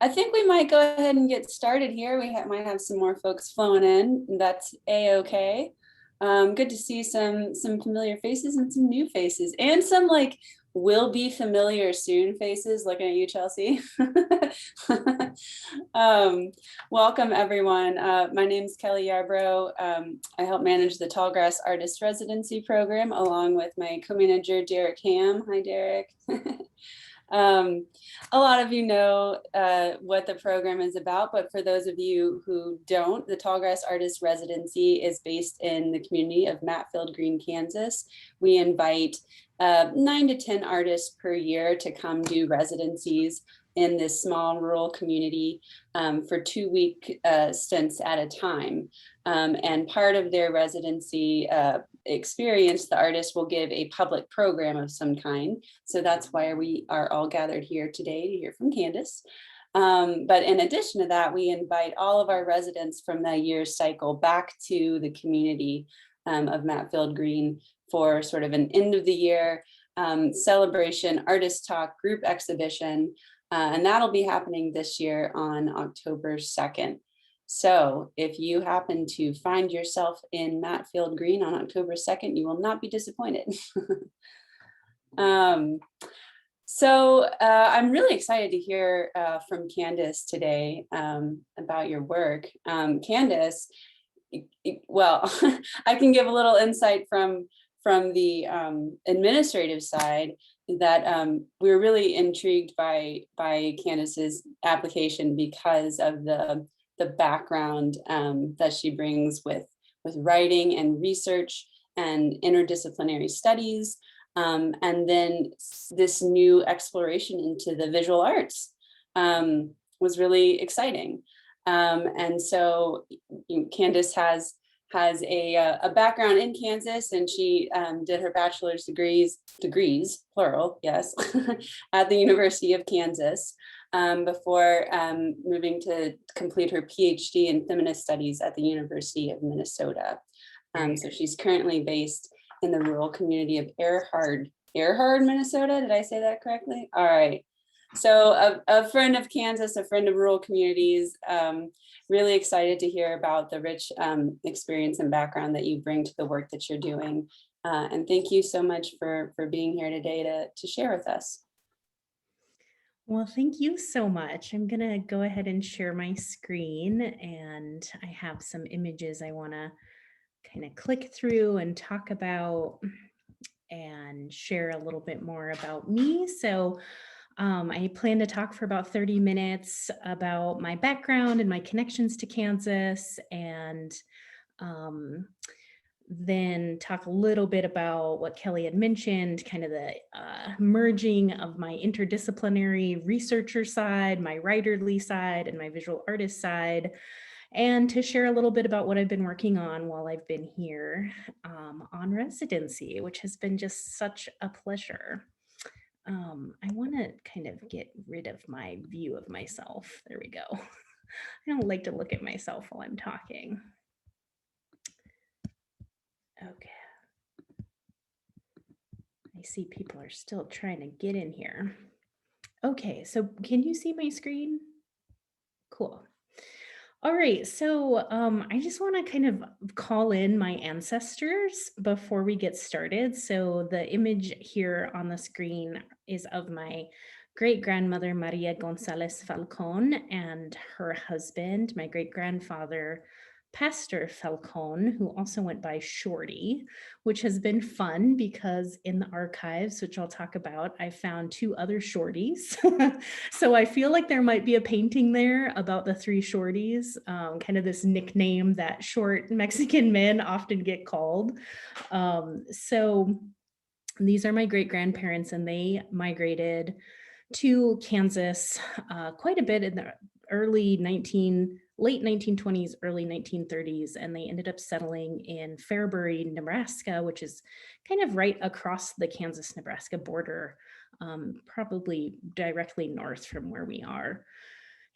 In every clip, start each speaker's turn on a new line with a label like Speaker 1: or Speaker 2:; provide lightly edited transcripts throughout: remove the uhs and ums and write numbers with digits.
Speaker 1: I think we might go ahead and get started here. We might have some more folks flowing in. That's a-okay. Good to see some familiar faces and some new faces, and some like will be familiar soon faces. Looking at you, Chelsea. Welcome everyone. My name is Kelly Yarbrough. I help manage the Tallgrass Artist Residency Program along with my co-manager Derek Ham. Hi, Derek. A lot of you know what the program is about, but for those of you who don't, the Tallgrass Artist Residency is based in the community of Matfield Green, Kansas. We invite 9 to 10 artists per year to come do residencies in this small rural community for 2-week stints at a time. And part of their residency experience, the artist will give a public program of some kind. So that's why we are all gathered here today to hear from Kandace. But in addition to that, we invite all of our residents from the year's cycle back to the community of Matfield Green for sort of an end of the year celebration, artist talk, group exhibition. And that'll be happening this year on October 2nd. So if you happen to find yourself in Matfield Green on October 2nd, you will not be disappointed. So I'm really excited to hear from Kandace today about your work. Kandace, well, I can give a little insight from the administrative side that we're really intrigued by Kandace's application because of the background that she brings with writing and research and interdisciplinary studies, and then this new exploration into the visual arts was really exciting. And so Kandace has a background in Kansas, and she did her bachelor's degrees, plural, yes, at the University of Kansas before moving to complete her PhD in feminist studies at the University of Minnesota. So she's currently based in the rural community of Erhard, Minnesota. Did I say that correctly? All right. So a friend of Kansas, a friend of rural communities, really excited to hear about the rich experience and background that you bring to the work that you're doing. And thank you so much for being here today to share with us.
Speaker 2: Well, thank you so much. I'm gonna go ahead and share my screen, and I have some images I wanna kind of click through and talk about and share a little bit more about me. So I plan to talk for about 30 minutes about my background and my connections to Kansas, and then talk a little bit about what Kelly had mentioned, kind of the merging of my interdisciplinary researcher side, my writerly side, and my visual artist side, and to share a little bit about what I've been working on while I've been here on residency, which has been just such a pleasure. I want to kind of get rid of my view of myself. There we go. I don't like to look at myself while I'm talking. Okay. I see people are still trying to get in here. Okay, so can you see my screen? Cool. All right, so I just want to kind of call in my ancestors before we get started. So the image here on the screen is of my great-grandmother, Maria Gonzalez Falcón, and her husband, my great-grandfather, Pastor Falcón, who also went by Shorty, which has been fun because in the archives, which I'll talk about, I found 2 other Shorties. So I feel like there might be a painting there about the 3 Shorties, kind of this nickname that short Mexican men often get called. So these are my great-grandparents, and they migrated to Kansas quite a bit in the late 1920s, early 1930s, and they ended up settling in Fairbury, Nebraska, which is kind of right across the Kansas-Nebraska border, probably directly north from where we are.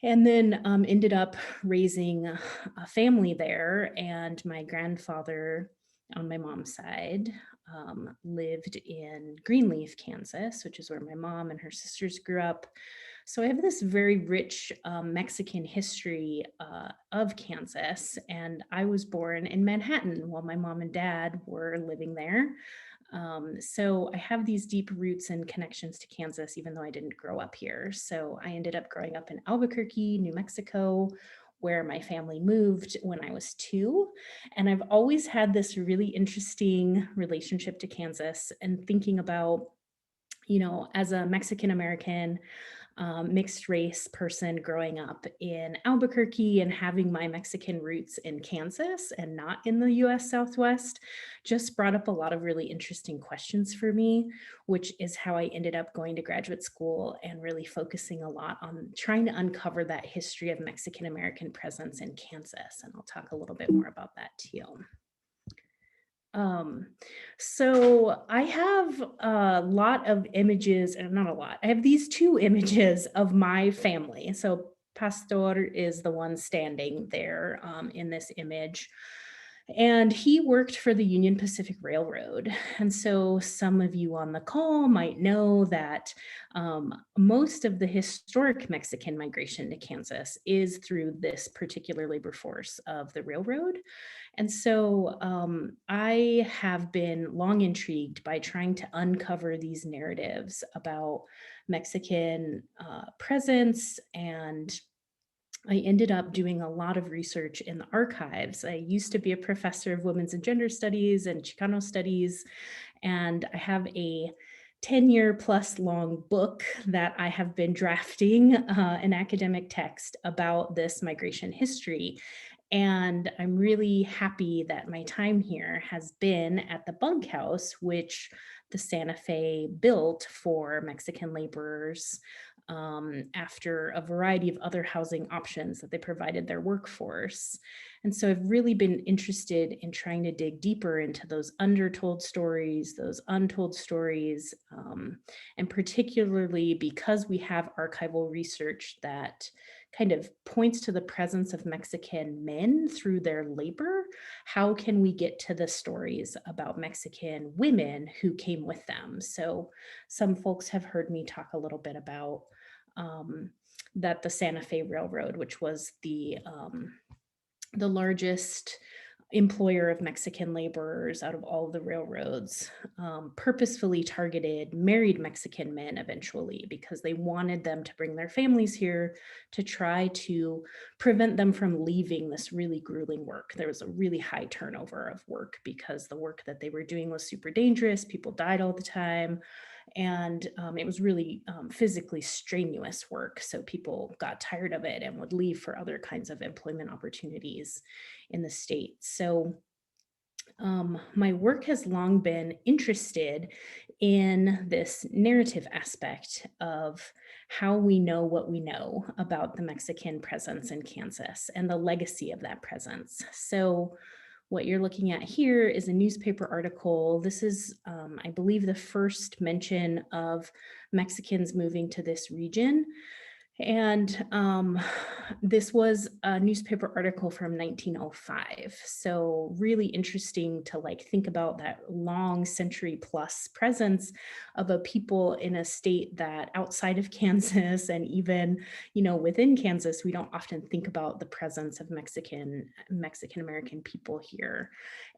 Speaker 2: And then ended up raising a family there, and my grandfather on my mom's side lived in Greenleaf, Kansas, which is where my mom and her sisters grew up. So I have this very rich Mexican history of Kansas, and I was born in Manhattan while my mom and dad were living there. So I have these deep roots and connections to Kansas, even though I didn't grow up here. So I ended up growing up in Albuquerque, New Mexico, where my family moved when I was 2. And I've always had this really interesting relationship to Kansas and thinking about, as a Mexican American, mixed race person growing up in Albuquerque and having my Mexican roots in Kansas and not in the US Southwest just brought up a lot of really interesting questions for me, which is how I ended up going to graduate school and really focusing a lot on trying to uncover that history of Mexican American presence in Kansas. And I'll talk a little bit more about that too. Um, so I have a lot of images, and not a lot. I have these 2 images of my family. So Pastor is the one standing there in this image. And he worked for the Union Pacific Railroad. And so some of you on the call might know that most of the historic Mexican migration to Kansas is through this particular labor force of the railroad. And so I have been long intrigued by trying to uncover these narratives about Mexican presence, and I ended up doing a lot of research in the archives. I used to be a professor of women's and gender studies and Chicano studies, and I have a 10-year plus long book that I have been drafting an academic text about this migration history. And I'm really happy that my time here has been at the bunkhouse, which the Santa Fe built for Mexican laborers after a variety of other housing options that they provided their workforce. And so I've really been interested in trying to dig deeper into those undertold stories, those untold stories, and particularly because we have archival research that kind of points to the presence of Mexican men through their labor. How can we get to the stories about Mexican women who came with them? So some folks have heard me talk a little bit about um, that the Santa Fe Railroad, which was the largest employer of Mexican laborers out of all of the railroads, purposefully targeted married Mexican men eventually because they wanted them to bring their families here to try to prevent them from leaving this really grueling work. There was a really high turnover of work because the work that they were doing was super dangerous. People died all the time. And it was really physically strenuous work. So people got tired of it and would leave for other kinds of employment opportunities in the state. So my work has long been interested in this narrative aspect of how we know what we know about the Mexican presence in Kansas and the legacy of that presence. So what you're looking at here is a newspaper article. This is, I believe, the first mention of Mexicans moving to this region. And this was a newspaper article from 1905. So really interesting to think about that long century plus presence of a people in a state that outside of Kansas and even, within Kansas, we don't often think about the presence of Mexican American people here.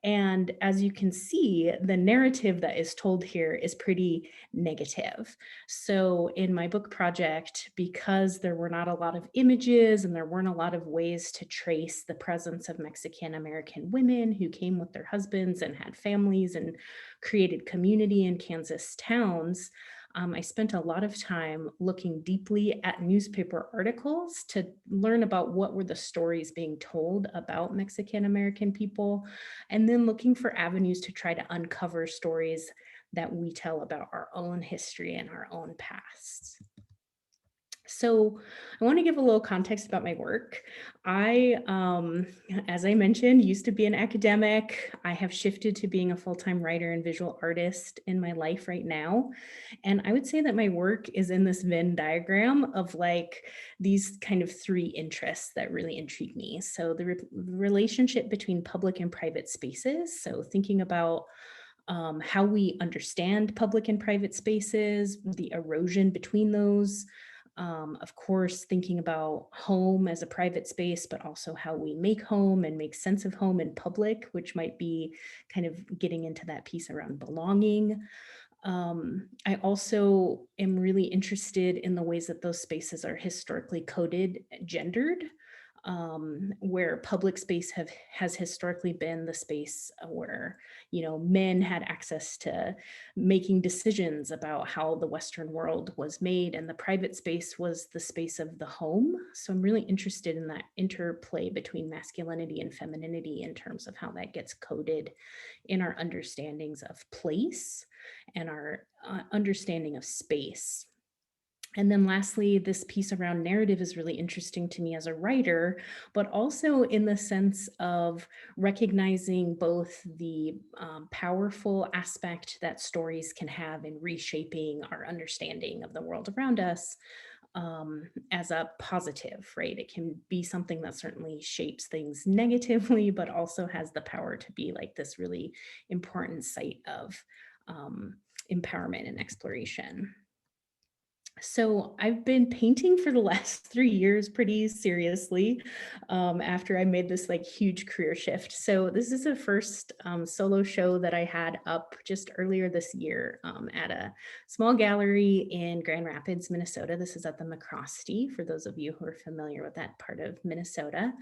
Speaker 2: And as you can see, the narrative that is told here is pretty negative. So in my book project, because there were not a lot of images and there weren't a lot of ways to trace the presence of Mexican American women who came with their husbands and had families and created community in Kansas towns, I spent a lot of time looking deeply at newspaper articles to learn about what were the stories being told about Mexican American people, and then looking for avenues to try to uncover stories that we tell about our own history and our own past. So I want to give a little context about my work. I, as I mentioned, used to be an academic. I have shifted to being a full-time writer and visual artist in my life right now. And I would say that my work is in this Venn diagram of these kind of 3 interests that really intrigue me. So the relationship between public and private spaces. So thinking about how we understand public and private spaces, the erosion between those, Of course, thinking about home as a private space, but also how we make home and make sense of home in public, which might be kind of getting into that piece around belonging. I also am really interested in the ways that those spaces are historically coded, gendered, where public space has historically been the space where, men had access to making decisions about how the Western world was made, and the private space was the space of the home. So I'm really interested in that interplay between masculinity and femininity in terms of how that gets coded in our understandings of place and our understanding of space. And then lastly, this piece around narrative is really interesting to me as a writer, but also in the sense of recognizing both the powerful aspect that stories can have in reshaping our understanding of the world around us, as a positive, right? It can be something that certainly shapes things negatively, but also has the power to be like this really important site of empowerment and exploration. So I've been painting for the last 3 years pretty seriously, after I made this like huge career shift. So this is the first solo show that I had up just earlier this year, at a small gallery in Grand Rapids, Minnesota. This is at the McCrosty, for those of you who are familiar with that part of Minnesota.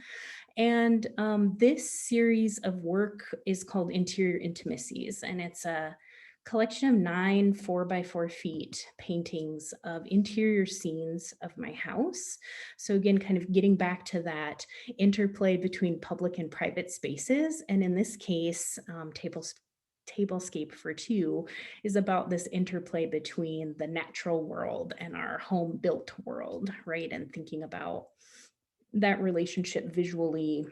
Speaker 2: And this series of work is called Interior Intimacies, and it's a collection of 9 4x4 feet paintings of interior scenes of my house. So again, kind of getting back to that interplay between public and private spaces. And in this case, Tablescape for Two is about this interplay between the natural world and our home built world, right? And thinking about that relationship visually.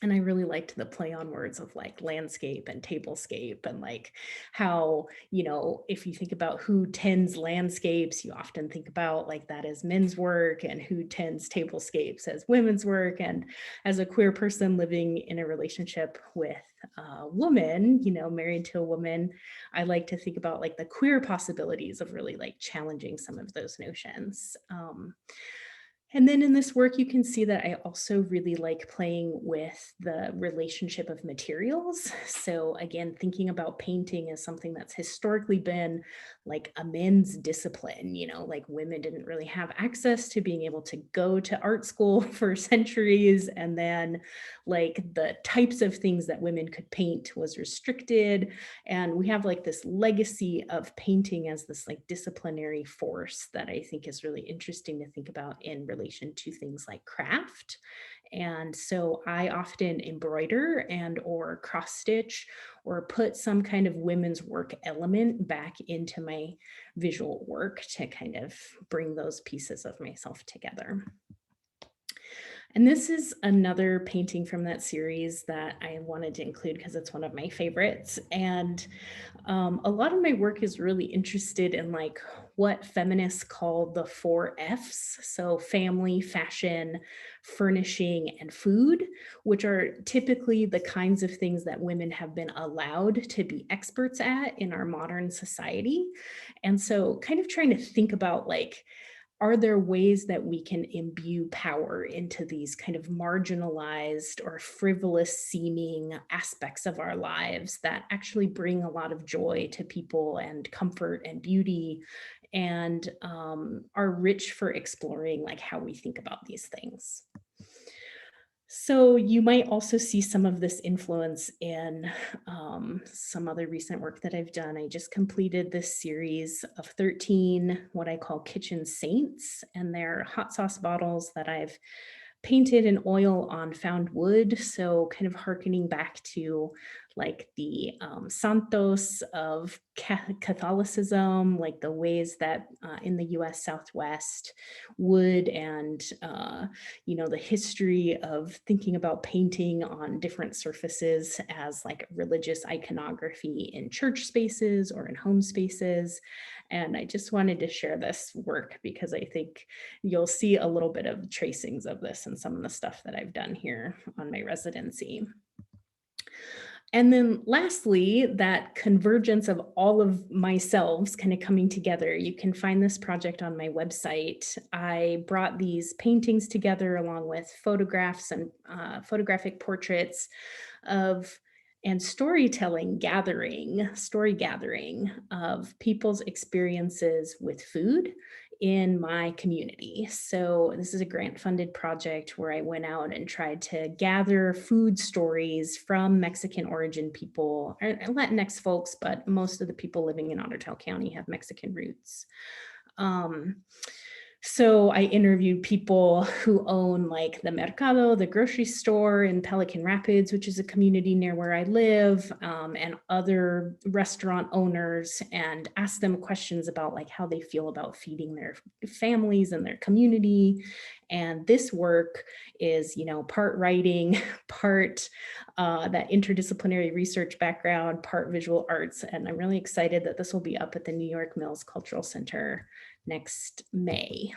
Speaker 2: And I really liked the play on words of like landscape and tablescape, and like how, if you think about who tends landscapes, you often think about like that as men's work, and who tends tablescapes as women's work. And as a queer person living in a relationship with a woman, married to a woman, I like to think about like the queer possibilities of really like challenging some of those notions. And then in this work, you can see that I also really like playing with the relationship of materials. So again, thinking about painting as something that's historically been like a men's discipline, like women didn't really have access to being able to go to art school for centuries. And then like the types of things that women could paint was restricted. And we have like this legacy of painting as this like disciplinary force that I think is really interesting to think about in relation to things like craft. And so I often embroider and or cross stitch or put some kind of women's work element back into my visual work to kind of bring those pieces of myself together. And this is another painting from that series that I wanted to include because it's one of my favorites. And a lot of my work is really interested in like what feminists call the 4 Fs. So family, fashion, furnishing, and food, which are typically the kinds of things that women have been allowed to be experts at in our modern society. And so kind of trying to think about like, are there ways that we can imbue power into these kind of marginalized or frivolous seeming aspects of our lives that actually bring a lot of joy to people and comfort and beauty, and are rich for exploring like how we think about these things? So you might also see some of this influence in some other recent work that I've done. I just completed this series of 13, what I call kitchen saints, and they're hot sauce bottles that I've painted in oil on found wood. So kind of hearkening back to like the santos of Catholicism, like the ways that in the US Southwest wood and, the history of thinking about painting on different surfaces as like religious iconography in church spaces or in home spaces. And I just wanted to share this work because I think you'll see a little bit of tracings of this in some of the stuff that I've done here on my residency. And then lastly, that convergence of all of myselves kind of coming together. You can find this project on my website. I brought these paintings together along with photographs and photographic portraits of and story gathering of people's experiences with food in my community. So this is a grant funded project where I went out and tried to gather food stories from Mexican origin people, or Latinx folks, but most of the people living in Otter Tail County have Mexican roots. Um, so I interviewed people who own like the Mercado, the grocery store in Pelican Rapids, which is a community near where I live, and other restaurant owners, and asked them questions about like how they feel about feeding their families and their community. And this work is, part writing, part that interdisciplinary research background, part visual arts. And I'm really excited that this will be up at the New York Mills Cultural Center next May.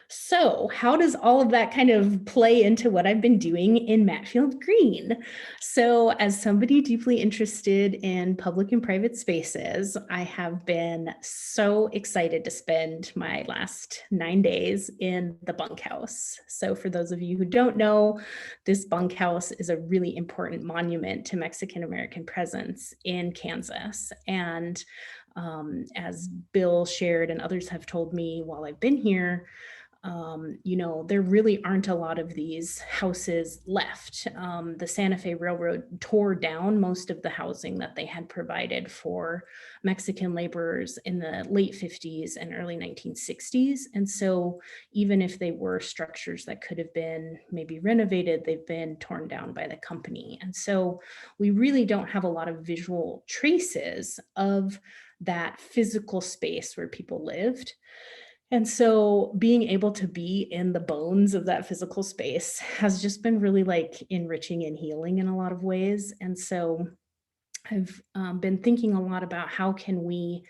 Speaker 2: So how does all of that kind of play into what I've been doing in Matfield Green? So as somebody deeply interested in public and private spaces, I have been so excited to spend my last 9 days in the bunkhouse. So for those of you who don't know, this bunkhouse is a really important monument to Mexican American presence in Kansas. And as Bill shared and others have told me while I've been here, there really aren't a lot of these houses left. The Santa Fe Railroad tore down most of the housing that they had provided for Mexican laborers in the late 50s and early 1960s. And so even if they were structures that could have been maybe renovated, they've been torn down by the company. And so we really don't have a lot of visual traces of that physical space where people lived. And so being able to be in the bones of that physical space has just been really like enriching and healing in a lot of ways. And so I've been thinking a lot about how can we,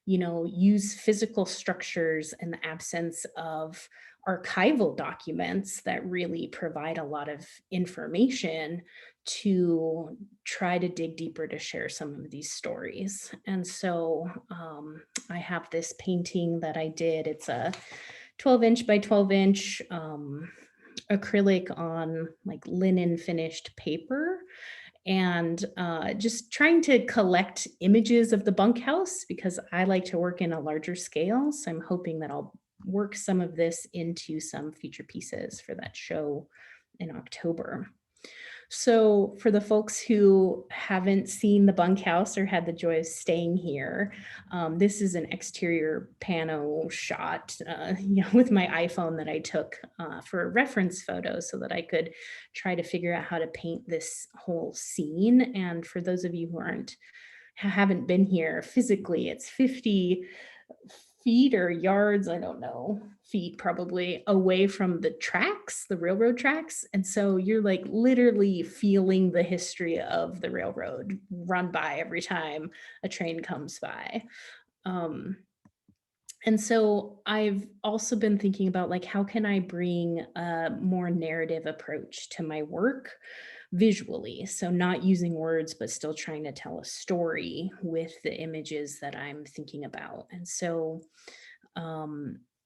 Speaker 2: use physical structures in the absence of archival documents that really provide a lot of information to try to dig deeper to share some of these stories. And so I have this painting that I did. It's a 12-inch by 12-inch acrylic on like linen finished paper, and just trying to collect images of the bunkhouse because I like to work in a larger scale. So I'm hoping that I'll work some of this into some feature pieces for that show in October. So for the folks who haven't seen the bunkhouse or had the joy of staying here, this is an exterior pano shot, with my iPhone that I took for reference photos so that I could try to figure out how to paint this whole scene. And for those of you who haven't been here physically, it's 50 feet or yards, I don't know, feet probably away from the tracks, the railroad tracks. And so you're like literally feeling the history of the railroad run by every time a train comes by. And so I've also been thinking about like, how can I bring a more narrative approach to my work visually? So not using words, but still trying to tell a story with the images that I'm thinking about. And so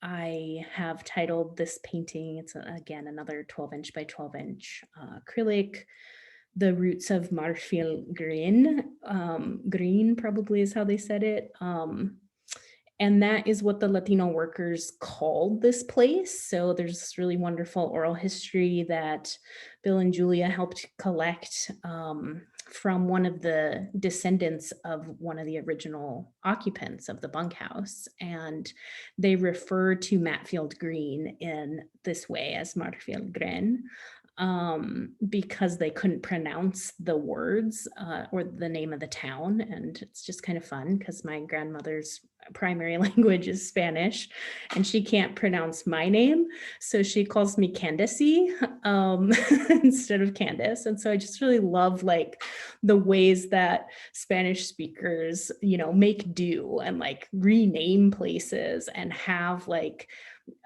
Speaker 2: I have titled this painting, it's again, another 12-inch by 12-inch acrylic, The Roots of Marfil Green. Green probably is how they said it. And that is what the Latino workers called this place. So there's this really wonderful oral history that Bill and Julia helped collect from one of the descendants of one of the original occupants of the bunkhouse. And they refer to Matfield Green in this way as Marfield Green, because they couldn't pronounce the words or the name of the town. And it's just kind of fun because my grandmother's primary language is Spanish and she can't pronounce my name. So she calls me Kandace instead of Candace. And so I just really love like the ways that Spanish speakers, make do and like rename places and have like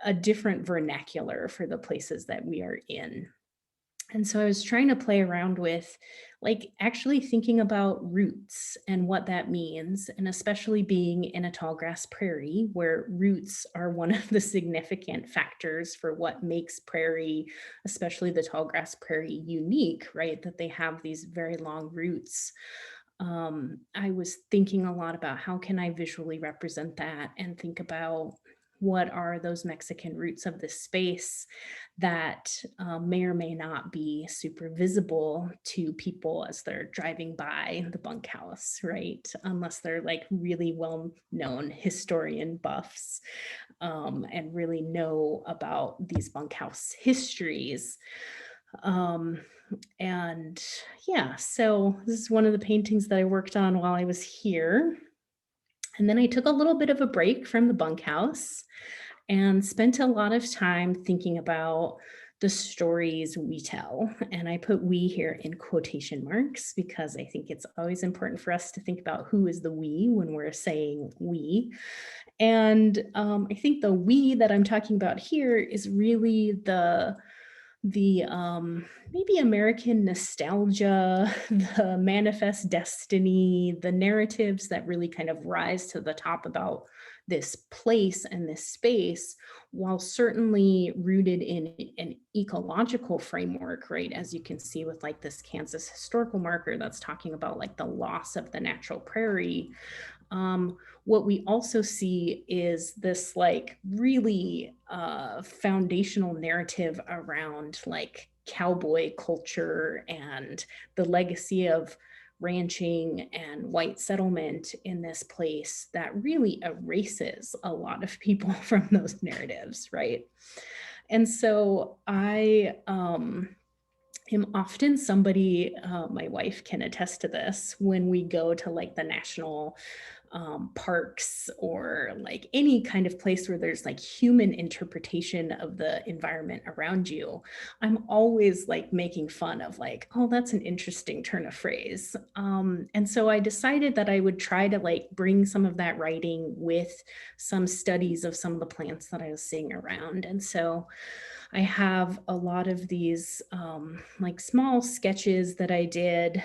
Speaker 2: a different vernacular for the places that we are in. And so I was trying to play around with like actually thinking about roots and what that means, and especially being in a tall grass prairie where roots are one of the significant factors for what makes prairie, especially the tall grass prairie, unique, right? That they have these very long roots. I was thinking a lot about how can I visually represent that and think about what are those Mexican roots of this space that may or may not be super visible to people as they're driving by the bunkhouse, right? Unless they're like really well known historian buffs and really know about these bunkhouse histories. Um, and yeah, so this is one of the paintings that I worked on while I was here. And then I took a little bit of a break from the bunkhouse and spent a lot of time thinking about the stories we tell. And I put we here in quotation marks because I think it's always important for us to think about who is the we when we're saying we. And I think the we that I'm talking about here is really the maybe American nostalgia, the manifest destiny, the narratives that really kind of rise to the top about this place and this space, while certainly rooted in an ecological framework, right? As you can see with like this Kansas historical marker that's talking about like the loss of the natural prairie. What we also see is this like really foundational narrative around like cowboy culture and the legacy of ranching and white settlement in this place that really erases a lot of people from those narratives, right? And so I am often somebody, my wife can attest to this, when we go to like the national parks or like any kind of place where there's like human interpretation of the environment around you, I'm always like making fun of like, oh, that's an interesting turn of phrase. And so I decided that I would try to like bring some of that writing with some studies of some of the plants that I was seeing around. And so I have a lot of these like small sketches that I did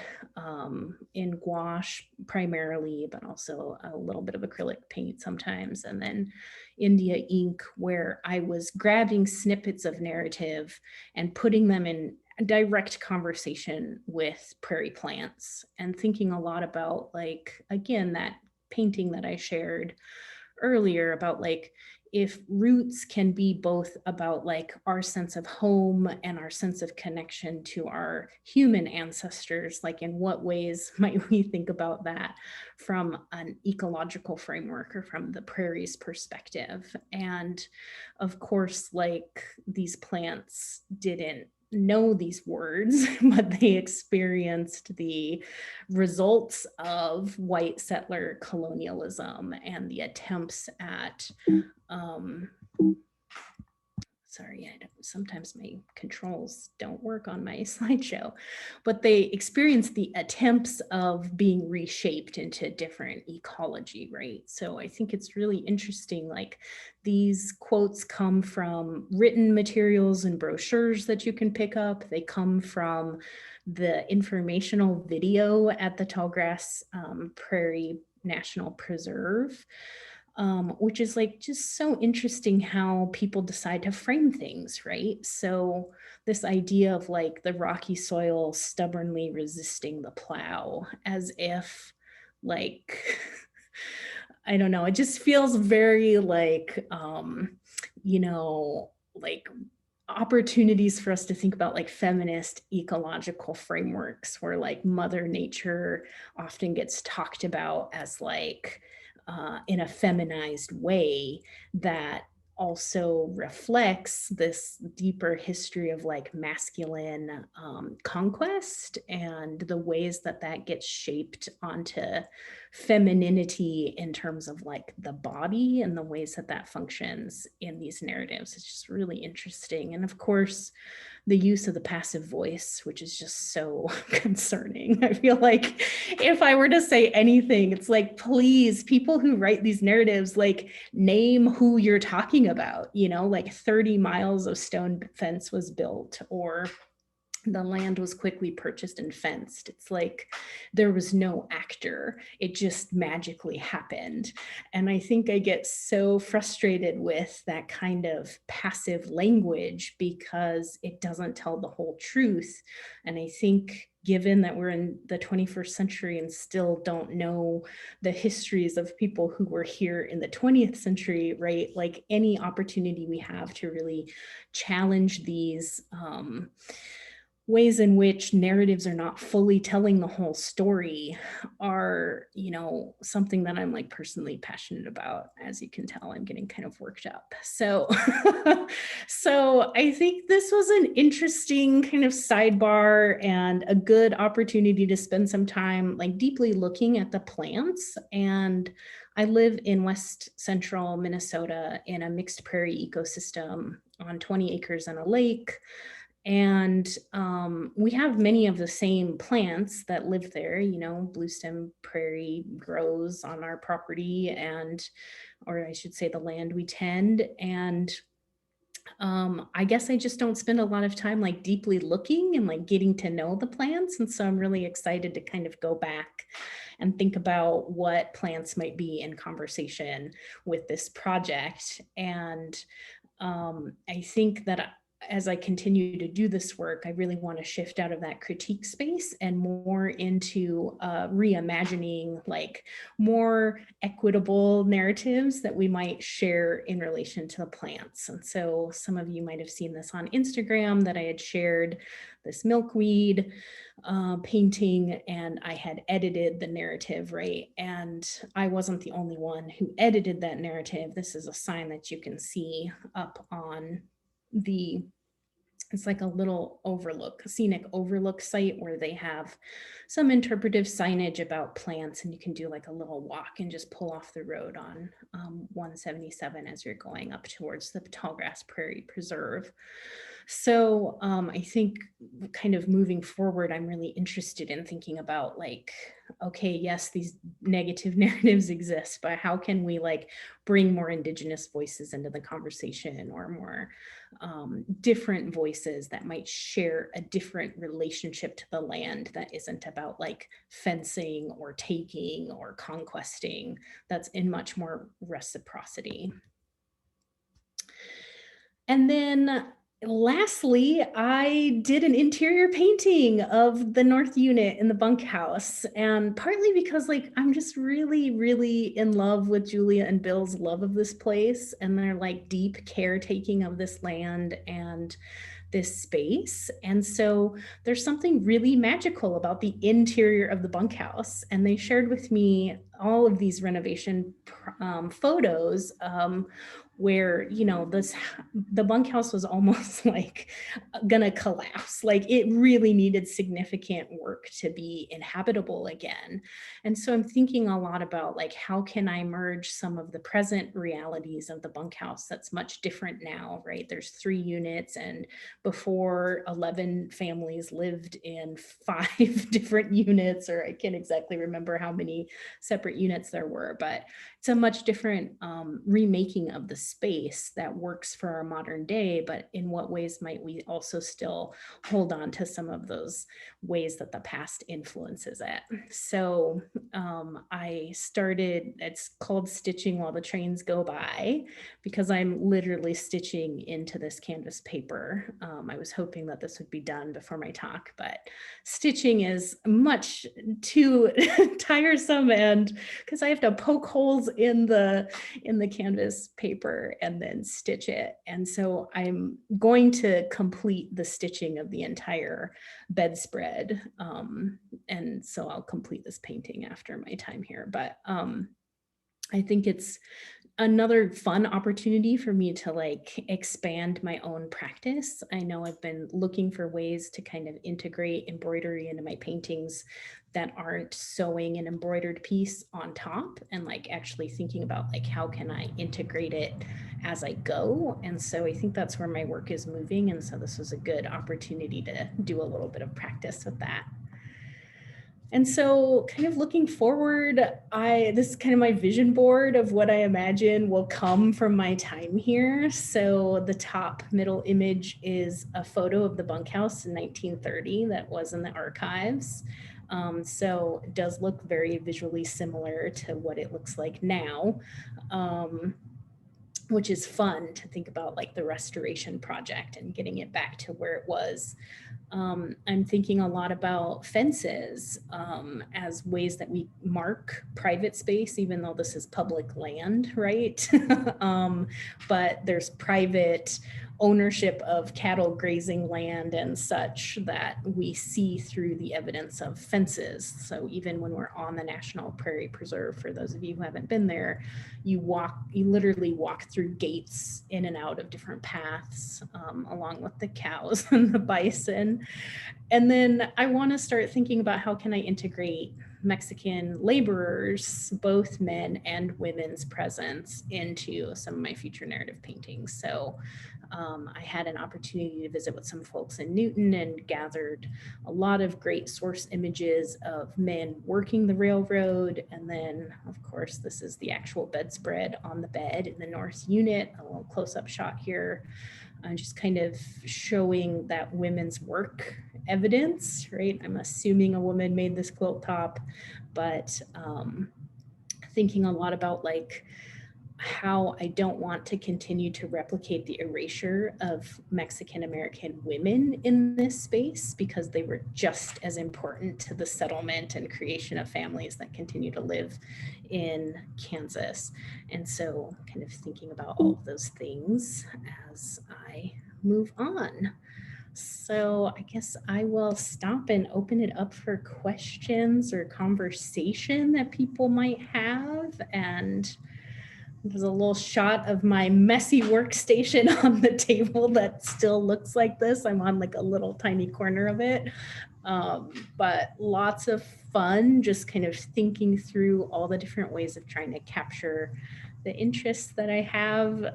Speaker 2: in gouache primarily, but also a little bit of acrylic paint sometimes, and then India ink, where I was grabbing snippets of narrative and putting them in direct conversation with prairie plants and thinking a lot about like, again, that painting that I shared earlier about like if roots can be both about like our sense of home and our sense of connection to our human ancestors, like in what ways might we think about that from an ecological framework or from the prairie's perspective? And of course, like these plants didn't know these words, but they experienced the results of white settler colonialism and the attempts at um, sorry, sometimes my controls don't work on my slideshow, but they experience the attempts of being reshaped into different ecology, right? So I think it's really interesting, like these quotes come from written materials and brochures that you can pick up. They come from the informational video at the Tallgrass Prairie National Preserve. Which is like just so interesting how people decide to frame things, right? So this idea of like the rocky soil stubbornly resisting the plow, as if like, I don't know, it just feels very like, like opportunities for us to think about like feminist ecological frameworks where like Mother Nature often gets talked about as like in a feminized way that also reflects this deeper history of like masculine conquest and the ways that that gets shaped onto femininity in terms of like the body and the ways that that functions in these narratives. It's just really interesting. And of course, the use of the passive voice, which is just so concerning. I feel like if I were to say anything, it's like, please, people who write these narratives, like name who you're talking about, you know, like 30 miles of stone fence was built, or The land was quickly purchased and fenced. It's like there was no actor. It just magically happened. And I think I get so frustrated with that kind of passive language because it doesn't tell the whole truth. And I think given that we're in the 21st century and still don't know the histories of people who were here in the 20th century, right? Like any opportunity we have to really challenge these ways in which narratives are not fully telling the whole story are, something that I'm like personally passionate about. As you can tell, I'm getting kind of worked up. So, so I think this was an interesting kind of sidebar and a good opportunity to spend some time like deeply looking at the plants. And I live in West Central Minnesota in a mixed prairie ecosystem on 20 acres and a lake. And we have many of the same plants that live there. Blue stem prairie grows on our property, and, or I should say, the land we tend. And I guess I just don't spend a lot of time like deeply looking and like getting to know the plants. And so I'm really excited to kind of go back and think about what plants might be in conversation with this project. And I think that as I continue to do this work, I really want to shift out of that critique space and more into reimagining like more equitable narratives that we might share in relation to the plants. And so some of you might have seen this on Instagram that I had shared this milkweed painting, and I had edited the narrative, right? And I wasn't the only one who edited that narrative. This is a sign that you can see up on it's like a little overlook, a scenic overlook site where they have some interpretive signage about plants, and you can do like a little walk and just pull off the road on 177 as you're going up towards the Tallgrass Prairie Preserve. So I think kind of moving forward, I'm really interested in thinking about like, okay, yes, these negative narratives exist, but how can we like bring more Indigenous voices into the conversation, or more different voices that might share a different relationship to the land that isn't about like fencing or taking or conquesting, that's in much more reciprocity. And then lastly, I did an interior painting of the north unit in the bunkhouse, and partly because like I'm just really, really in love with Julia and Bill's love of this place and their like deep caretaking of this land and this space. And so there's something really magical about the interior of the bunkhouse. And they shared with me all of these renovation photos where, the bunkhouse was almost like gonna collapse. Like it really needed significant work to be inhabitable again. And so I'm thinking a lot about like, how can I merge some of the present realities of the bunkhouse that's much different now, right? There's 3 units, and before 11 families lived in 5 different units, or I can't exactly remember how many separate units there were, but it's a much different remaking of the space that works for our modern day. But in what ways might we also still hold on to some of those ways that the past influences it? So I started, it's called Stitching While the Trains Go By, because I'm literally stitching into this canvas paper. I was hoping that this would be done before my talk, but stitching is much too tiresome, and because I have to poke holes in the canvas paper and then stitch it. And so I'm going to complete the stitching of the entire bedspread. And so I'll complete this painting after my time here. But I think it's another fun opportunity for me to like expand my own practice. I know I've been looking for ways to kind of integrate embroidery into my paintings that aren't sewing an embroidered piece on top, and like actually thinking about like, how can I integrate it as I go? And so I think that's where my work is moving. And so this was a good opportunity to do a little bit of practice with that. And so kind of looking forward, this is kind of my vision board of what I imagine will come from my time here. So the top middle image is a photo of the bunkhouse in 1930 that was in the archives. So it does look very visually similar to what it looks like now. Which is fun to think about, like the restoration project and getting it back to where it was. I'm thinking a lot about fences as ways that we mark private space, even though this is public land, right? But there's private ownership of cattle grazing land and such that we see through the evidence of fences. So even when we're on the National Prairie Preserve, for those of you who haven't been there, you literally walk through gates in and out of different paths along with the cows and the bison. And then I want to start thinking about how can I integrate Mexican laborers, both men and women's presence, into some of my future narrative paintings. So I had an opportunity to visit with some folks in Newton and gathered a lot of great source images of men working the railroad. And then, of course, this is the actual bedspread on the bed in the north unit, a little close-up shot here. Just kind of showing that women's work evidence, right? I'm assuming a woman made this quilt top, but thinking a lot about like how I don't want to continue to replicate the erasure of Mexican American women in this space, because they were just as important to the settlement and creation of families that continue to live in Kansas. And so kind of thinking about all of those things as I move on. So I guess I will stop and open it up for questions or conversation that people might have. And there's a little shot of my messy workstation on the table that still looks like this. I'm on like a little tiny corner of it. But lots of fun, just kind of thinking through all the different ways of trying to capture the interests that I have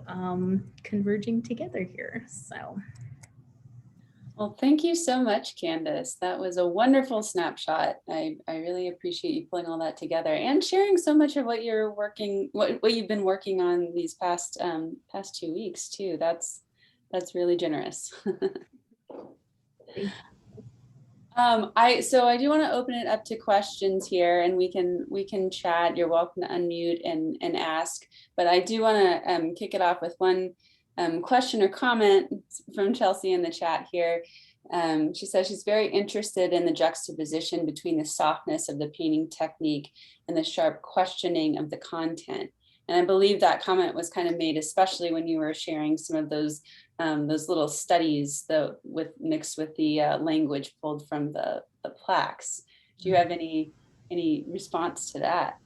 Speaker 2: converging together here. So.
Speaker 1: Well, thank you so much, Kandace. That was a wonderful snapshot. I really appreciate you pulling all that together and sharing so much of what you're working, what you've been working on these past 2 weeks too. That's really generous. I do want to open it up to questions here, and we can chat. You're welcome to unmute and ask, but I do want to kick it off with one question or comment from Chelsea in the chat here. She says she's very interested in the juxtaposition between the softness of the painting technique and the sharp questioning of the content. And I believe that comment was kind of made especially when you were sharing some of those little studies mixed with the language pulled from the plaques. Do you have any response to that?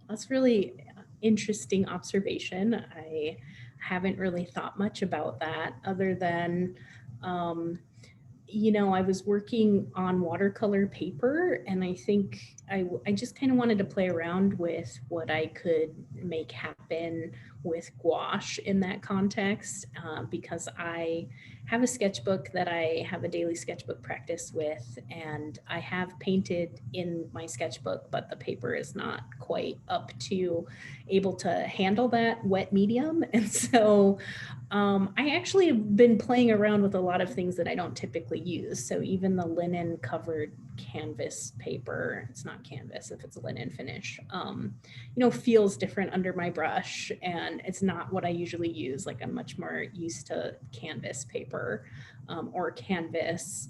Speaker 2: That's really interesting observation. I haven't really thought much about that other than, I was working on watercolor paper, and I think I just kind of wanted to play around with what I could make happen with gouache in that context, because I have a sketchbook that I have a daily sketchbook practice with, and I have painted in my sketchbook, but the paper is not quite up to able to handle that wet medium. And so I actually have been playing around with a lot of things that I don't typically use. So even the linen covered canvas paper, it's not canvas if it's a linen finish, feels different under my brush, and it's not what I usually use. Like I'm much more used to canvas paper or canvas.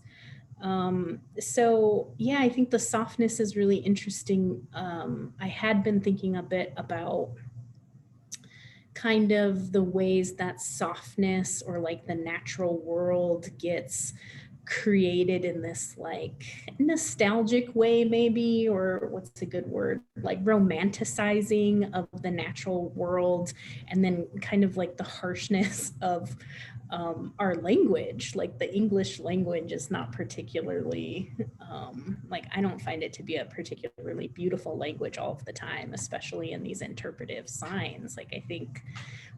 Speaker 2: So yeah, I think the softness is really interesting. I had been thinking a bit about kind of the ways that softness or like the natural world gets created in this like nostalgic way, maybe, or what's a good word, like romanticizing of the natural world, and then kind of like the harshness of our language, like the English language is not particularly, like I don't find it to be a particularly beautiful language all of the time, especially in these interpretive signs. Like I think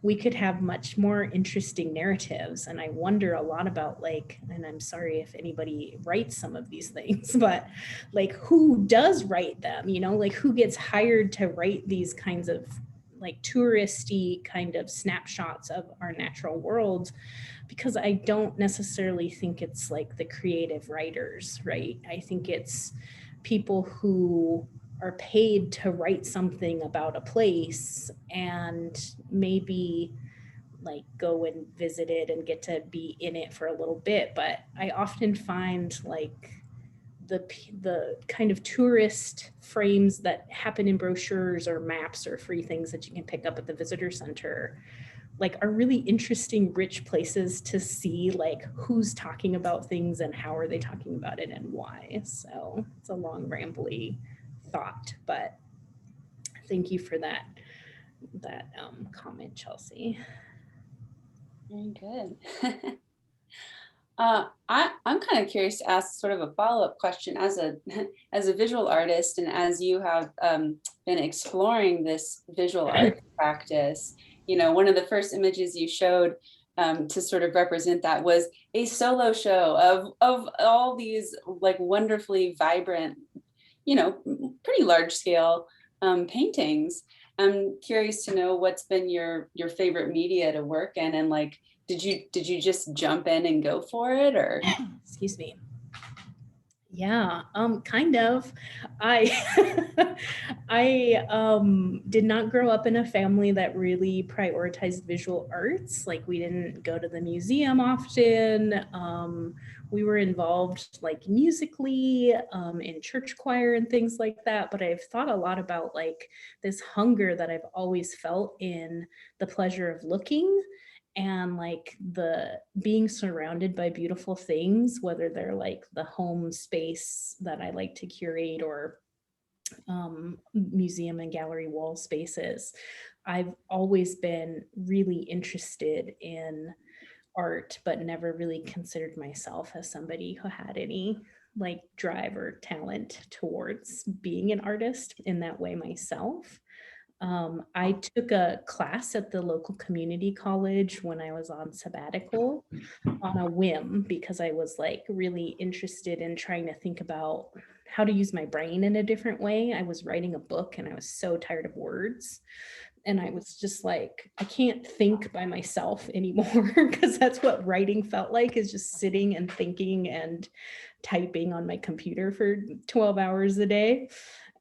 Speaker 2: we could have much more interesting narratives. And I wonder a lot about like, and I'm sorry if anybody writes some of these things, but like who does write them, you know, like who gets hired to write these kinds of like touristy kind of snapshots of our natural world, because I don't necessarily think it's like the creative writers, right? I think it's people who are paid to write something about a place and maybe like go and visit it and get to be in it for a little bit. But I often find like the kind of tourist frames that happen in brochures or maps or free things that you can pick up at the visitor center like are really interesting, rich places to see like who's talking about things and how are they talking about it and why. So it's a long rambly thought, but thank you for that comment, Chelsea.
Speaker 1: Very good. I'm kind of curious to ask sort of a follow-up question as a as a visual artist, and as you have been exploring this visual art practice. You know, one of the first images you showed to sort of represent that was a solo show of all these like wonderfully vibrant, you know, pretty large scale paintings. I'm curious to know what's been your favorite media to work in, and like, did you just jump in and go for it, or?
Speaker 2: Excuse me. Yeah, kind of. I I did not grow up in a family that really prioritized visual arts. Like we didn't go to the museum often. We were involved like musically in church choir and things like that. But I've thought a lot about like this hunger that I've always felt in the pleasure of looking and like the being surrounded by beautiful things, whether they're like the home space that I like to curate or museum and gallery wall spaces. I've always been really interested in art, but never really considered myself as somebody who had any like drive or talent towards being an artist in that way myself. I took a class at the local community college when I was on sabbatical on a whim because I was like really interested in trying to think about how to use my brain in a different way. I was writing a book and I was so tired of words. And I was just like, I can't think by myself anymore because that's what writing felt like, is just sitting and thinking and typing on my computer for 12 hours a day.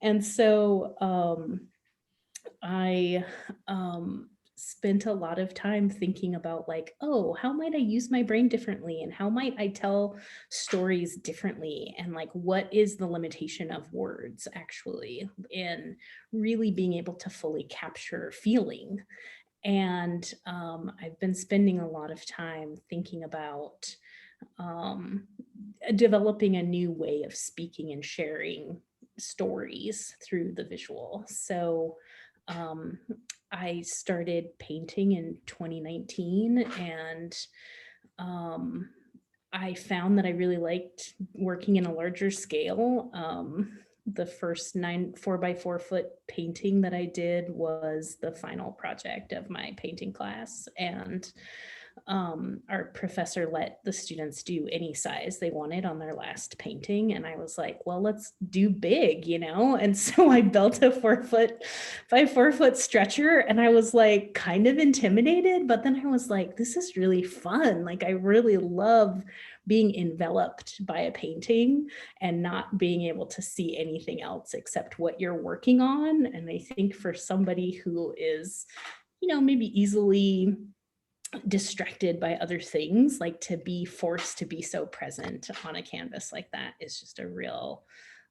Speaker 2: And so I spent a lot of time thinking about like, oh, how might I use my brain differently? And how might I tell stories differently? And like, what is the limitation of words actually in really being able to fully capture feeling? And I've been spending a lot of time thinking about um, developing a new way of speaking and sharing stories through the visual. So um, I started painting in 2019 and um, I found that I really liked working in a larger scale. The first 4x4 foot painting that I did was the final project of my painting class. And our professor let the students do any size they wanted on their last painting. And I was like, well, let's do big, you know? And so I built a 4 foot stretcher and I was like kind of intimidated, but then I was like, this is really fun. Like, I really love being enveloped by a painting and not being able to see anything else except what you're working on. And I think for somebody who is, you know, maybe easily distracted by other things, like to be forced to be so present on a canvas like that is just a real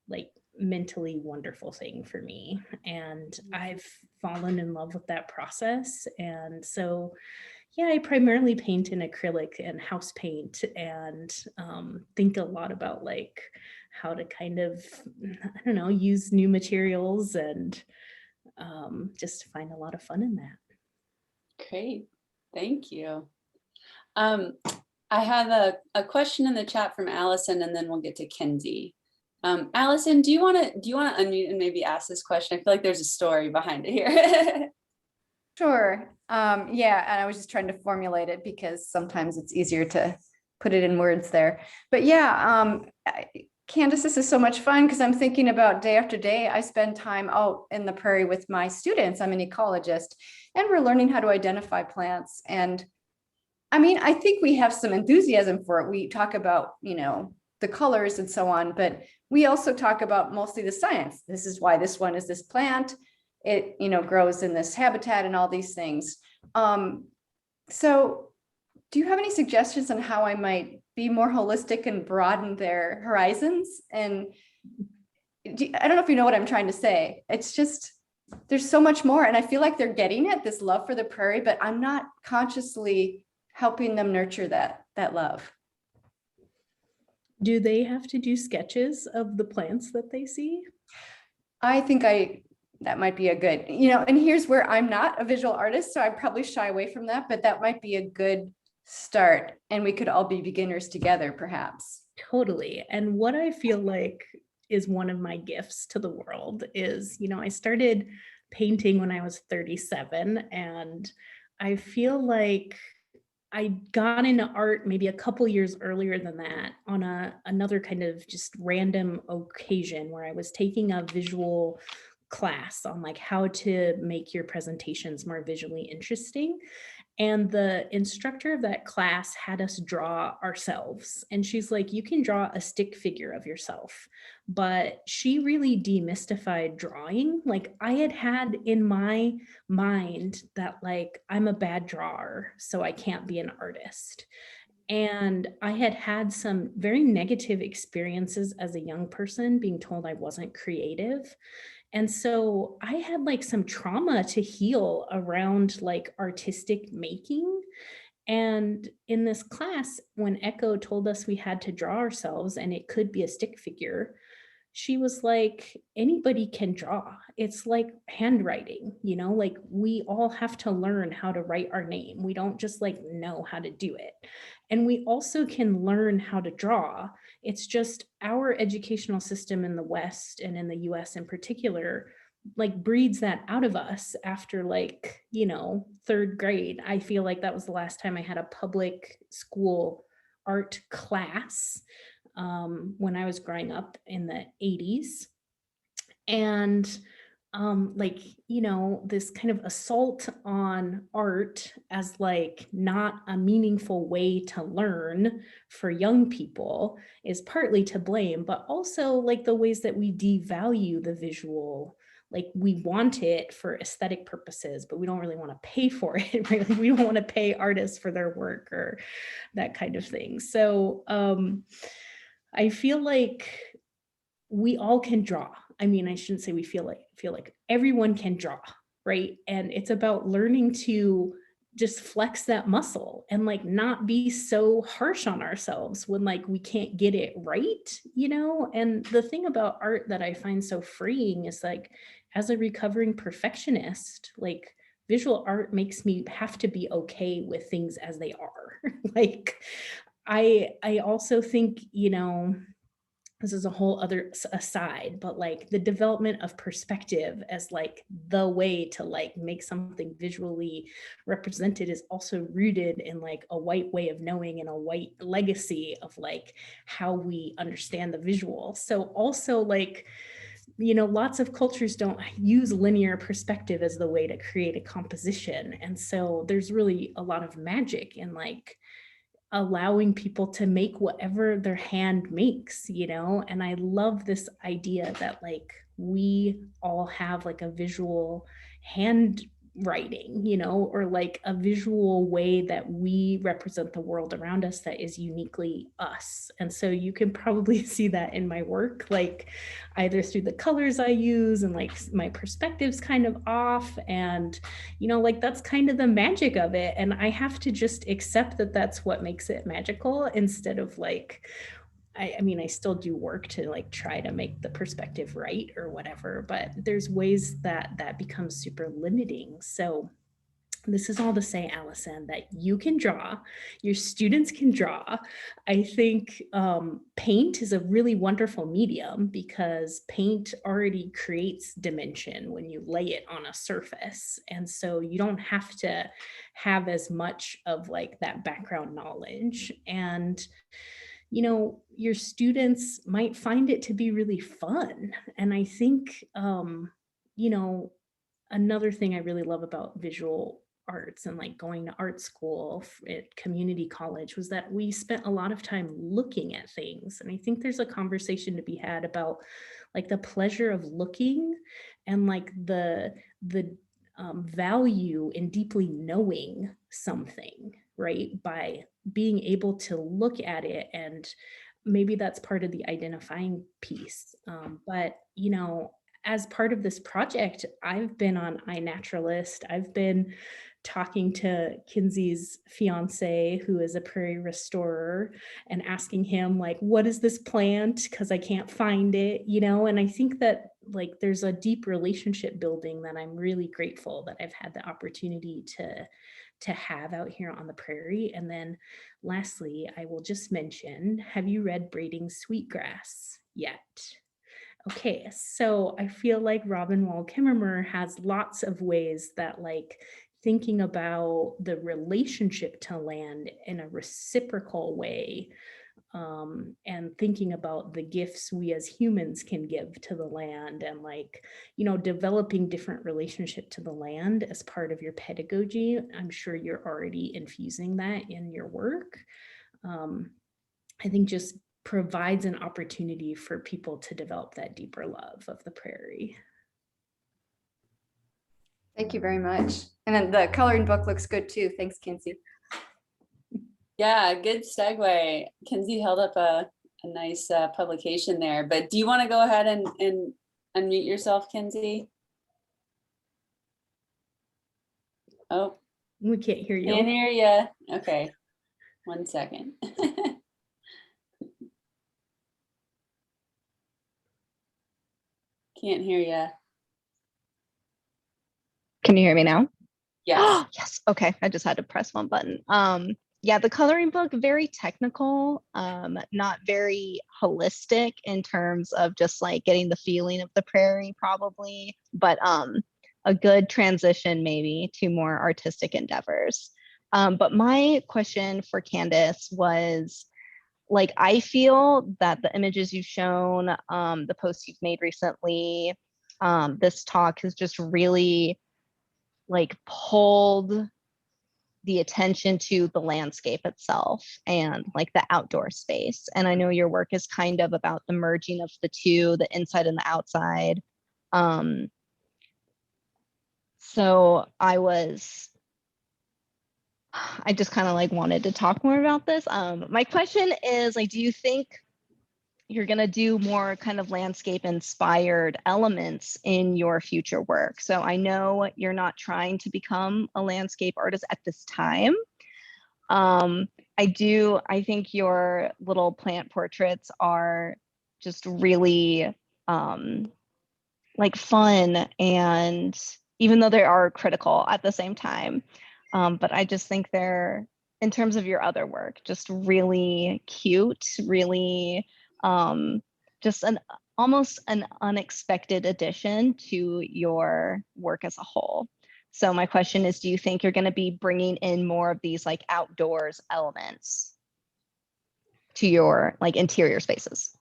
Speaker 2: like mentally wonderful thing for me. And I've fallen in love with that process. And so yeah, I primarily paint in acrylic and house paint and think a lot about like how to kind of, I don't know, use new materials and just find a lot of fun in that.
Speaker 1: Great, thank you. Um, I have a question in the chat from Allison, and then we'll get to Kenzie. Allison, do you want to unmute and maybe ask this question? I feel like there's a story behind it here.
Speaker 3: Sure. Yeah, and I was just trying to formulate it because sometimes it's easier to put it in words there. But yeah, Candace, this is so much fun because I'm thinking about day after day. I spend time out in the prairie with my students. I'm an ecologist, and we're learning how to identify plants. And I mean, I think we have some enthusiasm for it. We talk about, the colors and so on, but we also talk about mostly the science. This is why this one is this plant. It, grows in this habitat and all these things. So do you have any suggestions on how I might be more holistic and broaden their horizons? And I don't know if you know what I'm trying to say. It's just, there's so much more. And I feel like they're getting it, this love for the prairie, but I'm not consciously helping them nurture that love.
Speaker 2: Do they have to do sketches of the plants that they see?
Speaker 3: I think that might be a good, and here's where I'm not a visual artist, so I probably shy away from that, but that might be a good start, and we could all be beginners together, perhaps.
Speaker 2: Totally. And what I feel like is one of my gifts to the world is, I started painting when I was 37, and I feel like I got into art maybe a couple years earlier than that on another kind of just random occasion where I was taking a visual class on like how to make your presentations more visually interesting. And the instructor of that class had us draw ourselves. And she's like, you can draw a stick figure of yourself. But she really demystified drawing. Like I had in my mind that like, I'm a bad drawer, so I can't be an artist. And I had some very negative experiences as a young person being told I wasn't creative. And so I had like some trauma to heal around like artistic making. And in this class, when Echo told us we had to draw ourselves and it could be a stick figure, she was like, anybody can draw. It's like handwriting, like we all have to learn how to write our name. We don't just like know how to do it. And we also can learn how to draw. It's just our educational system in the West and in the US in particular, like breeds that out of us after like, third grade. I feel like that was the last time I had a public school art class when I was growing up in the 80s. And this kind of assault on art as like not a meaningful way to learn for young people is partly to blame, but also like the ways that we devalue the visual. Like we want it for aesthetic purposes, but we don't really want to pay for it, right? Like we don't want to pay artists for their work or that kind of thing. So I feel like we all can draw. I mean, I shouldn't say we feel like everyone can draw, right? And it's about learning to just flex that muscle and like not be so harsh on ourselves when like we can't get it right, And the thing about art that I find so freeing is like, as a recovering perfectionist, like visual art makes me have to be okay with things as they are. Like I also think, this is a whole other aside, but like the development of perspective as like the way to like make something visually represented is also rooted in like a white way of knowing and a white legacy of like how we understand the visual. So also like, lots of cultures don't use linear perspective as the way to create a composition. And so there's really a lot of magic in like allowing people to make whatever their hand makes, and I love this idea that like we all have like a visual handwriting, or like a visual way that we represent the world around us that is uniquely us. And so you can probably see that in my work, like either through the colors I use and like my perspective's kind of off, and like that's kind of the magic of it. And I have to just accept that that's what makes it magical, instead of like I mean, I still do work to like try to make the perspective right or whatever, but there's ways that becomes super limiting. So this is all to say, Allison, that you can draw, your students can draw. I think paint is a really wonderful medium because paint already creates dimension when you lay it on a surface. And so you don't have to have as much of like that background knowledge. And, you know, your students might find it to be really fun. And I think, you know, another thing I really love about visual arts and like going to art school at community college was that we spent a lot of time looking at things. And I think there's a conversation to be had about like the pleasure of looking and like the value in deeply knowing something, right? By being able to look at it, and maybe that's part of the identifying piece. But you know, as part of this project, I've been on iNaturalist. I've been talking to Kinsey's fiance, who is a prairie restorer, and asking him like, what is this plant? Because I can't find it, you know? And I think that like there's a deep relationship building that I'm really grateful that I've had the opportunity to have out here on the prairie. And then lastly, I will just mention, have you read Braiding Sweetgrass yet? Okay, so I feel like Robin Wall Kimmerer has lots of ways that like thinking about the relationship to land in a reciprocal way, and thinking about the gifts we as humans can give to the land, and like, you know, developing different relationship to the land as part of your pedagogy. I'm sure you're already infusing that in your work. I think just provides an opportunity for people to develop that deeper love of the prairie.
Speaker 3: Thank you very much. And then the coloring book looks good too. Thanks, Kinsey.
Speaker 1: Yeah, good segue. Kinsey held up a nice publication there, but do you want to go ahead and unmute yourself, Kinsey? Oh,
Speaker 2: We can't hear you.
Speaker 1: can't hear you. Okay, 1 second. Can't hear you.
Speaker 4: Can you hear me now?
Speaker 1: Yes.
Speaker 4: Yes. Okay. I just had to press one button. Yeah, the coloring book, very technical, not very holistic in terms of just like getting the feeling of the prairie probably, but a good transition maybe to more artistic endeavors. But my question for Kandace was, like, I feel that the images you've shown, the posts you've made recently, this talk has just really like pulled the attention to the landscape itself and like the outdoor space. And I know your work is kind of about the merging of the two, the inside and the outside. So I just kind of like wanted to talk more about this. My question is, like, do you think you're going to do more kind of landscape inspired elements in your future work? So I know you're not trying to become a landscape artist at this time. I think your little plant portraits are just really like fun, and even though they are critical at the same time, but I just think they're, in terms of your other work, just really cute, really just almost an unexpected addition to your work as a whole. So my question is, do you think you're going to be bringing in more of these like outdoors elements to your like interior spaces?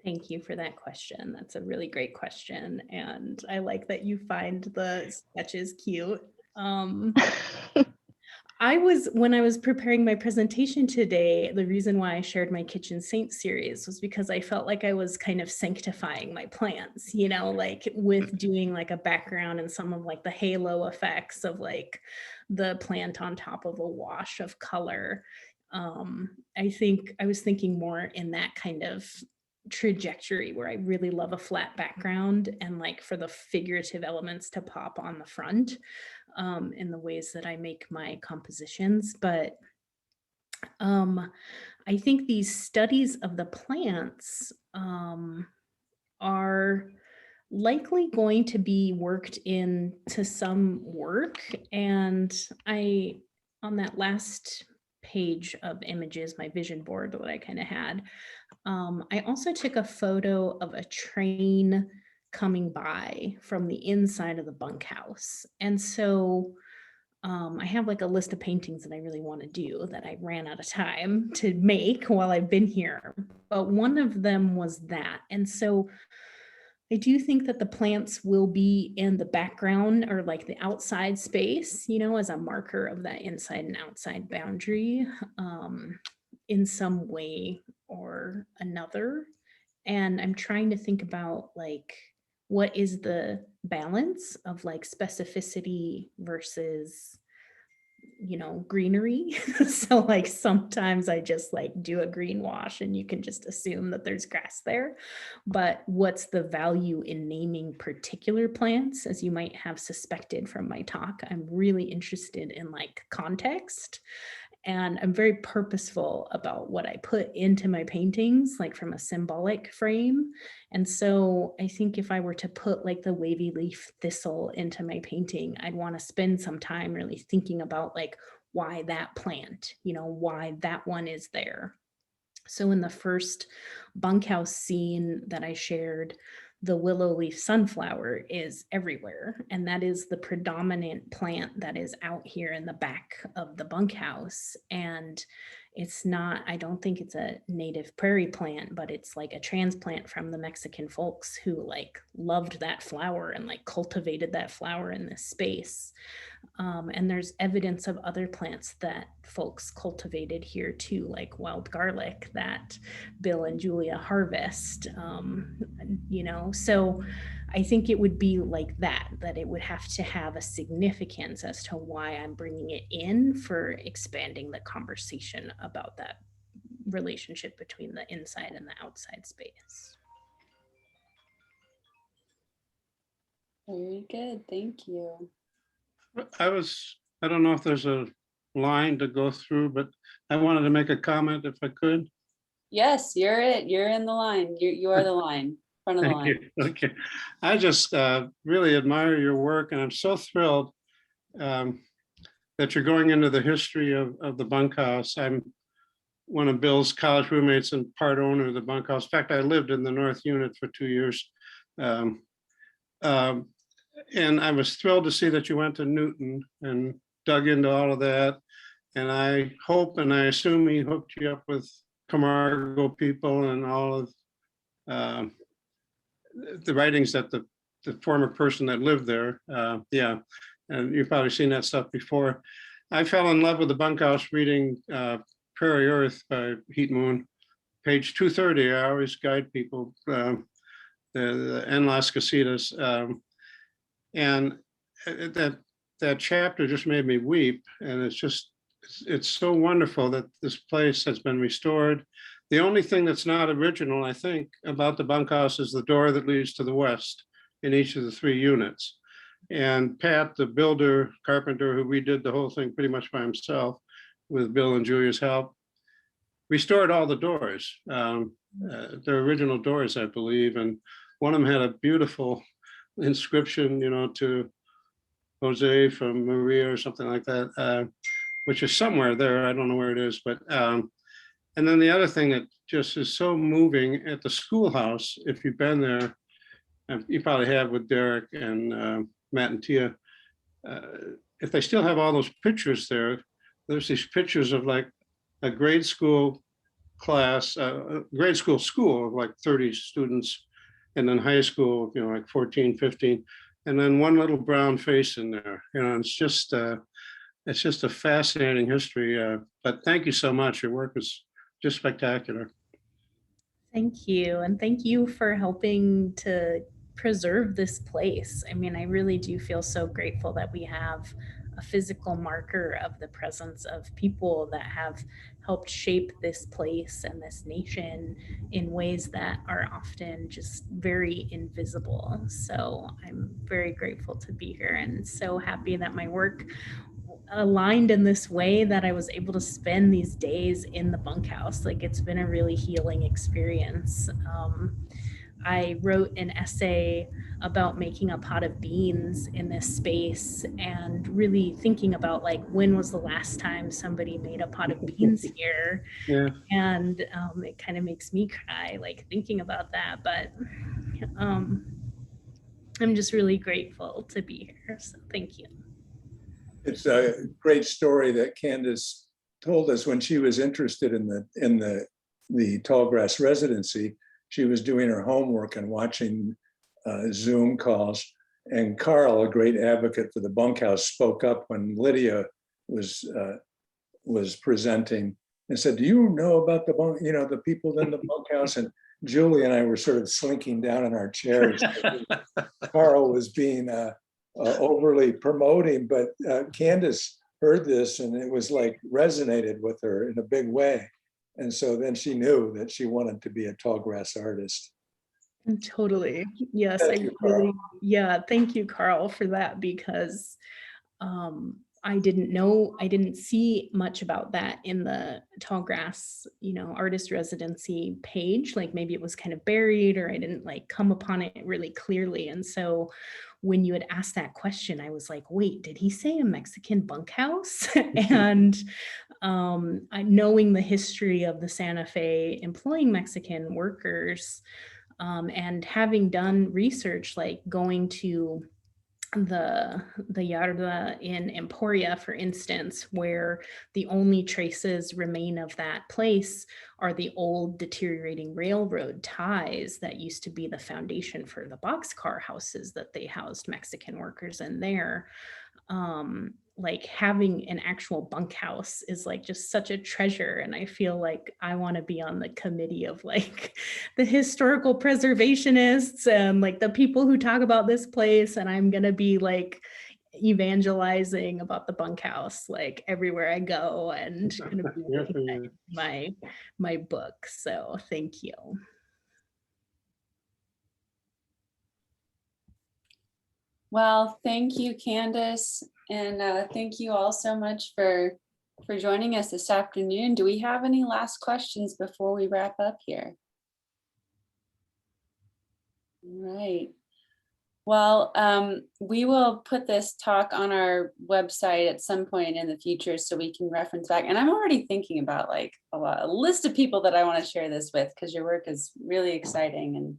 Speaker 2: Thank you for that question. That's a really great question. And I like that you find the sketches cute. When I was preparing my presentation today, the reason why I shared my Kitchen Saints series was because I felt like I was kind of sanctifying my plants, you know, like with doing like a background and some of like the halo effects of like the plant on top of a wash of color. I think I was thinking more in that kind of trajectory where I really love a flat background and like for the figurative elements to pop on the front. In the ways that I make my compositions. But I think these studies of the plants are likely going to be worked into some work. And on that last page of images, my vision board that I kind of had, I also took a photo of a train coming by from the inside of the bunkhouse. And so I have like a list of paintings that I really want to do that I ran out of time to make while I've been here. But one of them was that. And so I do think that the plants will be in the background or like the outside space, as a marker of that inside and outside boundary in some way or another. And I'm trying to think about like, what is the balance of like specificity versus greenery. So like sometimes I just like do a green wash and you can just assume that there's grass there. But what's the value in naming particular plants, as you might have suspected from my talk? I'm really interested in like context. And I'm very purposeful about what I put into my paintings, like from a symbolic frame. And so I think if I were to put like the wavy leaf thistle into my painting, I'd want to spend some time really thinking about like why that plant, why that one is there. So in the first bunkhouse scene that I shared, the willow leaf sunflower is everywhere. And that is the predominant plant that is out here in the back of the bunkhouse. And it's not, I don't think it's a native prairie plant, but it's like a transplant from the Mexican folks who like loved that flower and like cultivated that flower in this space. And there's evidence of other plants that folks cultivated here too, like wild garlic that Bill and Julia harvest, so I think it would be like that it would have to have a significance as to why I'm bringing it in for expanding the conversation about that relationship between the inside and the outside space.
Speaker 1: Very good, thank you.
Speaker 5: I don't know if there's a line to go through, but I wanted to make a comment if I could.
Speaker 1: Yes, you're in the line. You are the line, front of the
Speaker 5: Thank
Speaker 1: line.
Speaker 5: you. Okay. I just really admire your work, and I'm so thrilled that you're going into the history of the bunkhouse. I'm one of Bill's college roommates and part owner of the bunkhouse. In fact, I lived in the North Unit for 2 years. And I was thrilled to see that you went to Newton and dug into all of that. And I hope and I assume he hooked you up with Camargo people and all of the writings that the former person that lived there. Yeah, and you've probably seen that stuff before. I fell in love with the bunkhouse reading Prairie Earth by Heat Moon, page 230. I always guide people, the En Las Casitas. And that chapter just made me weep. And it's so wonderful that this place has been restored. The only thing that's not original, I think, about the bunkhouse is the door that leads to the west in each of the 3 units. And Pat, the builder, carpenter, who redid the whole thing pretty much by himself with Bill and Julia's help, restored all the doors. They're original doors, I believe. And one of them had a beautiful inscription, to Jose from Maria or something like that, which is somewhere there. I don't know where it is, but and then the other thing that just is so moving at the schoolhouse, if you've been there, you probably have with Derek and Matt and Tia, if they still have all those pictures there, there's these pictures of like a grade school class, grade school of like 30 students, and then high school, like 14, 15, and then one little brown face in there. It's just a fascinating history. But thank you so much. Your work is just spectacular.
Speaker 2: Thank you. And thank you for helping to preserve this place. I mean, I really do feel so grateful that we have a physical marker of the presence of people that have helped shape this place and this nation in ways that are often just very invisible. So I'm very grateful to be here and so happy that my work aligned in this way that I was able to spend these days in the bunkhouse. Like, it's been a really healing experience. I wrote an essay about making a pot of beans in this space and really thinking about like, when was the last time somebody made a pot of beans here?
Speaker 5: Yeah.
Speaker 2: And it kind of makes me cry, like thinking about that. But I'm just really grateful to be here. So thank you.
Speaker 6: It's a great story that Kandace told us when she was interested in the Tallgrass residency. She was doing her homework and watching Zoom calls. And Carl, a great advocate for the bunkhouse, spoke up when Lydia was presenting and said, "Do you know about the people in the bunkhouse?" And Julie and I were sort of slinking down in our chairs. Carl was being overly promoting, but Kandace heard this and it was like resonated with her in a big way. And so then she knew that she wanted to be a tallgrass artist.
Speaker 2: Totally. Yes.
Speaker 6: Thank you, Carl.
Speaker 2: Yeah. Thank you, Carl, for that, because I didn't see much about that in the Tallgrass, artist residency page. Like maybe it was kind of buried, or I didn't like come upon it really clearly. And so when you had asked that question, I was like, wait, did he say a Mexican bunkhouse? And knowing the history of the Santa Fe employing Mexican workers, and having done research, like going to the yarda in Emporia, for instance, where the only traces remain of that place are the old deteriorating railroad ties that used to be the foundation for the boxcar houses that they housed Mexican workers in there. Like having an actual bunkhouse is like just such a treasure. And I feel like I want to be on the committee of like the historical preservationists and like the people who talk about this place. And I'm going to be like evangelizing about the bunkhouse, like everywhere I go, and going to be looking at my book. So thank you.
Speaker 1: Well, thank you, Kandace. And thank you all so much for joining us this afternoon. Do we have any last questions before we wrap up here? All right. Well, we will put this talk on our website at some point in the future so we can reference back. And I'm already thinking about like a list of people that I want to share this with, because your work is really exciting. And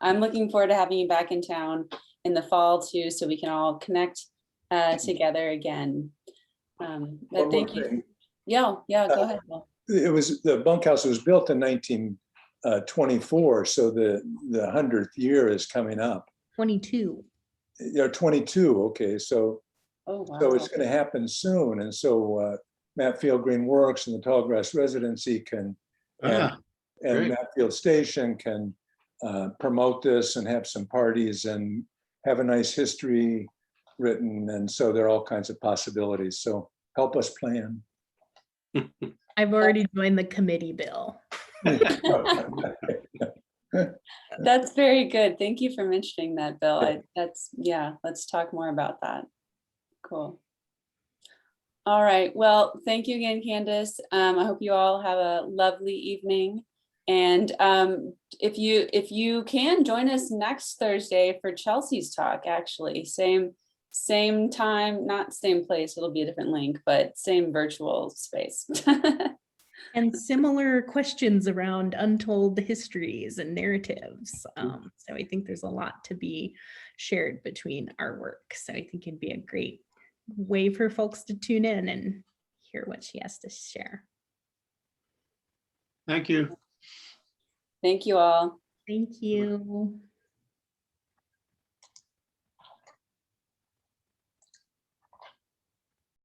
Speaker 1: I'm looking forward to having you back in town in the fall too, so we can all connect together again. But thank you. Yeah, go ahead, Bill.
Speaker 6: The bunkhouse was built in 1924, so the 100th year is coming up.
Speaker 2: 22.
Speaker 6: 22. Okay, so
Speaker 1: oh, wow.
Speaker 6: So it's going to happen soon, and so Matfield Green Works and the Tallgrass Residency can and Matfield Station can promote this and have some parties and have a nice history written, and so there are all kinds of possibilities. So help us plan.
Speaker 2: I've already joined the committee, Bill.
Speaker 1: That's very good. Thank you for mentioning that, Bill. Let's talk more about that. Cool. All right. Well, thank you again, Kandace. I hope you all have a lovely evening. And if you can join us next Thursday for Chelsea's talk, actually, same time, not same place, it'll be a different link, but same virtual space.
Speaker 2: And similar questions around untold histories and narratives. So I think there's a lot to be shared between our work. So I think it'd be a great way for folks to tune in and hear what she has to share.
Speaker 5: Thank you.
Speaker 1: Thank you all.
Speaker 2: Thank you.